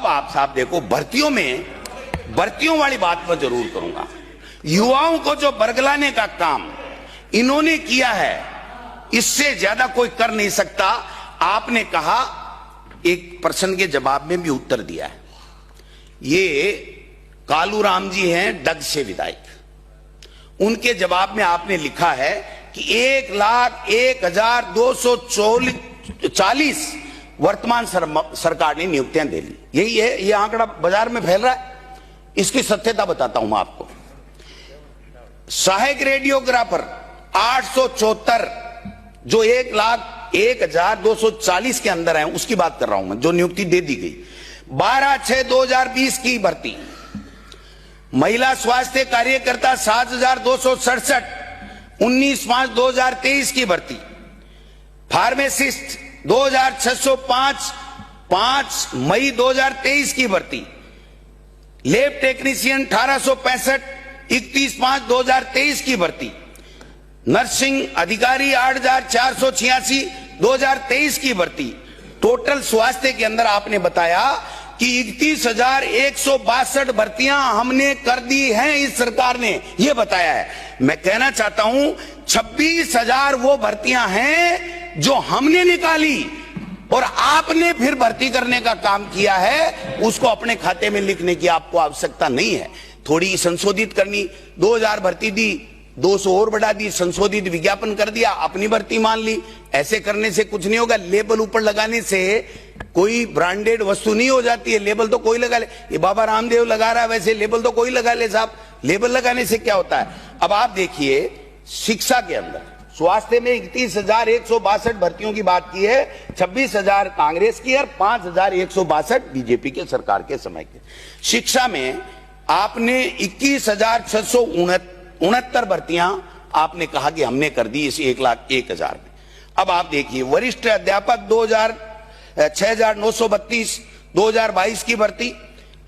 अब आप साहब देखो, भर्तियों वाली बात मैं जरूर करूंगा। युवाओं को जो बरगलाने का काम इन्होंने किया है, इससे ज्यादा कोई कर नहीं सकता। आपने कहा, एक प्रश्न के जवाब में भी उत्तर दिया है। ये कालूराम जी हैं डग से विधायक, उनके जवाब में आपने लिखा है कि 1,01,240 वर्तमान सरकार ने नियुक्तियां दे ली। यही है, ये आंकड़ा बाजार में फैल रहा है। इसकी सत्यता बताता हूं मैं आपको। सहायक रेडियोग्राफर 874, जो 1,01,240 के अंदर है, उसकी बात कर रहा हूं मैं, जो नियुक्ति दे दी गई। 12/6/2020 की भर्ती। महिला स्वास्थ्य कार्यकर्ता 7,267, 19/5/2023 की भर्ती। फार्मासिस्ट 2,605, 5 मई 2023 की भर्ती। लैब टेक्नीशियन 1,865, 31/5/2023 की भर्ती। नर्सिंग अधिकारी 8,486, 2023 की भर्ती। टोटल स्वास्थ्य के अंदर आपने बताया कि 31,162 भर्तियां हमने कर दी हैं, इस सरकार ने ये बताया है। मैं कहना चाहता हूं 26,000 वो भर्तियां हैं जो हमने निकाली और आपने फिर भर्ती करने का काम किया है। उसको अपने खाते में लिखने की आपको आवश्यकता नहीं है। थोड़ी संशोधित करनी, 2,000 भर्ती दी, 200 और बढ़ा दी, संशोधित विज्ञापन कर दिया, अपनी भर्ती मान ली। ऐसे करने से कुछ नहीं होगा। लेबल ऊपर लगाने से कोई ब्रांडेड वस्तु नहीं हो जाती है। लेबल तो कोई लगा ले, ये बाबा रामदेव लगा रहा है, वैसे लेबल तो कोई लगा ले साहब। लेबल लगाने से क्या होता है? अब आप देखिए, शिक्षा के अंदर स्वास्थ्य में 31,162 भर्तियों की बात की है। 26,000 कांग्रेस की और 5,162 बीजेपी के सरकार के समय के। शिक्षा में आपने 21,669 भर्तियां आपने कहा कि हमने कर दी इस 1,01,000 में। अब आप देखिए, वरिष्ठ अध्यापक 6,932, 2022 की भर्ती।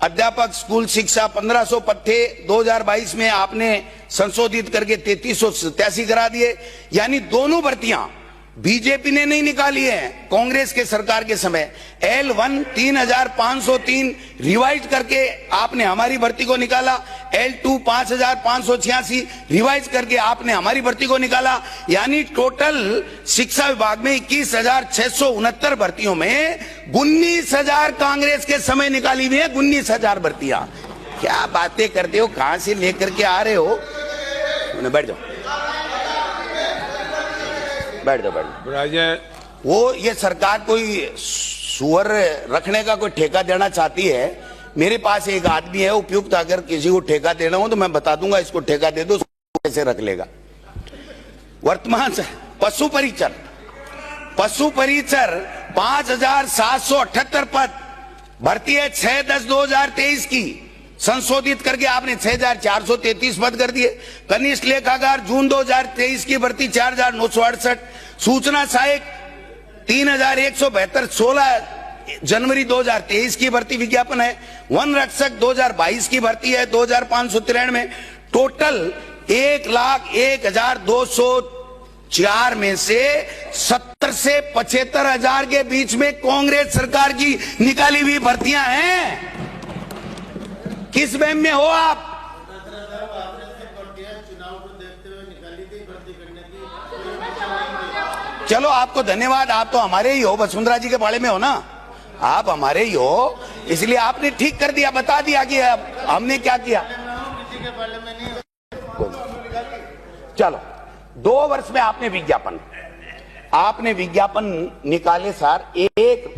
अध्यापक स्कूल शिक्षा 1,500 पत्ते 2022 में आपने संशोधित करके 3,387 करा दिए। यानी दोनों भर्तियां बीजेपी ने नहीं निकाली है, कांग्रेस के सरकार के समय। L1 3,503 रिवाइज करके आपने हमारी भर्ती को निकाला। L2 5,586 रिवाइज करके आपने हमारी भर्ती को निकाला। यानी टोटल शिक्षा विभाग में 21,669 भर्तियों में 19,000 कांग्रेस के समय निकाली हुई है। 19,000 भर्तियां। क्या बातें करते हो, कहां से लेकर के आ रहे हो? बैठ जाओ, बैठ जाओ। वो ये सरकार कोई सुअर रखने का कोई ठेका देना चाहती है। मेरे पास एक आदमी है उपयुक्त, अगर किसी को ठेका देना हो तो मैं बता दूंगा, इसको ठेका दे दो, कैसे रख लेगा। वर्तमान पशु परिचर 5,778 पद। भर्ती है 6/10/2023 की, संशोधित करके आपने 6,433 पद कर दिए। कनिष्ठ लेखाकार जून 2023 की भर्ती 4,968। सूचना सहायक 3,172, 16 जनवरी 2023 की भर्ती विज्ञापन है। वन रक्षक 2022 की भर्ती है 2,593 टोटल 1,01,204 में से 70 से 75,000 के बीच में कांग्रेस सरकार की निकाली हुई भर्तियां हैं। किस वहम में हो आप? चलो, आपको धन्यवाद। आप तो हमारे ही हो, वसुंधरा जी के बारे में हो ना, आप हमारे ही हो, इसलिए आपने ठीक कर दिया, बता दिया कि हमने क्या किया। चलो, 2 वर्ष में आपने विज्ञापन निकाले सर। एक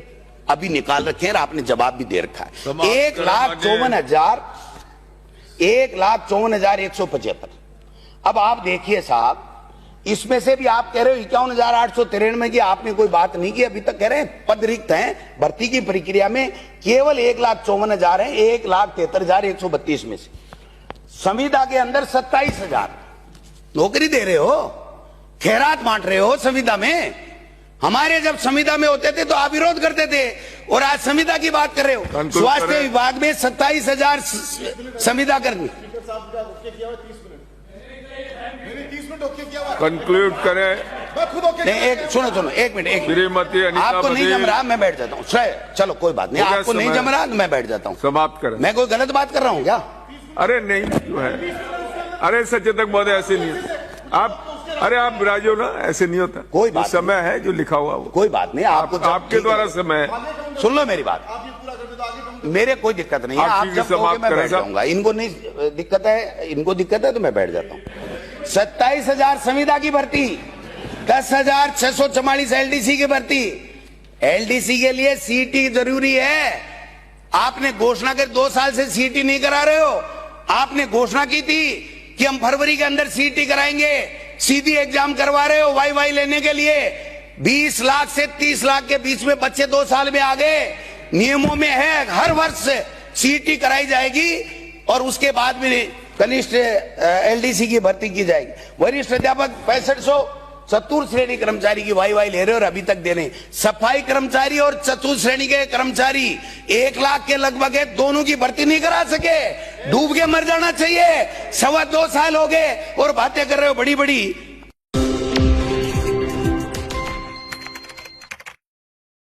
अभी निकाल रखे हैं, आपने जवाब भी दे रखा है। 1,54,175। अब आप देखिए साहब, इसमें से भी आप कह रहे हो 51,893 की आपने कोई बात नहीं की। अभी तक कह रहे हैं पद रिक्त हैं भर्ती की प्रक्रिया में, केवल 1,54,000 है 1,73,132 में से। संविदा के अंदर 27,000 नौकरी दे रहे हो, खैरात बांट रहे हो संविदा में। हमारे जब संविदा में होते थे तो आप विरोध करते थे, और आज संविदा की बात कर रहे हो। स्वास्थ्य विभाग में 27,000 संविदा कर्मी। कंक्लूड करें। नहीं, एक सुनो एक मिनट श्रीमती अनीता आपको नहीं बघेल। जम रहा, मैं बैठ जाता हूँ। चलो कोई बात नहीं, हो गया आपको नहीं समय। जम रहा तो मैं बैठ जाता हूँ। समाप्त करें। मैं कोई गलत बात कर रहा हूँ क्या? अरे नहीं जो है, अरे सचेतक महोदय ऐसे नहीं होता। आप अरे आप राजो ना, ऐसे नहीं होता। कोई बात जो समय है जो लिखा हुआ वो कोई बात नहीं, आपको आपके द्वारा समय है। सुन लो मेरी बात, मेरे कोई दिक्कत नहीं है। आप आप ठीक जब से कहोगे समाप्त मैं करें बैठ साहब। जाऊंगा। इनको नहीं दिक्कत है, इनको दिक्कत है तो मैं बैठ जाता हूँ। 27,000 संविदा की भर्ती, 10,644 एलडीसी की भर्ती। एलडीसी के लिए सीटी जरूरी है। आपने घोषणा कर 2 साल से सीटी नहीं करा रहे हो। आपने घोषणा की थी कि हम फरवरी के अंदर सीटी कराएंगे, सीधी एग्जाम करवा रहे हो वाई लेने के लिए। 20 लाख से 30 लाख के बीच में बच्चे 2 साल में आ गए। नियमों में है हर वर्ष सीटी कराई जाएगी और उसके बाद में कनिष्ठ एलडीसी की भर्ती की जाएगी। वरिष्ठ अध्यापक 6500 चतुर्थ श्रेणी कर्मचारी की वाई ले रहे और अभी तक दे रहे। सफाई कर्मचारी और चतुर्थ श्रेणी के कर्मचारी 1 लाख के लगभग है, दोनों की भर्ती नहीं करा सके। डूब के मर जाना चाहिए। 2.25 साल हो गए और बातें कर रहे हो बड़ी बड़ी।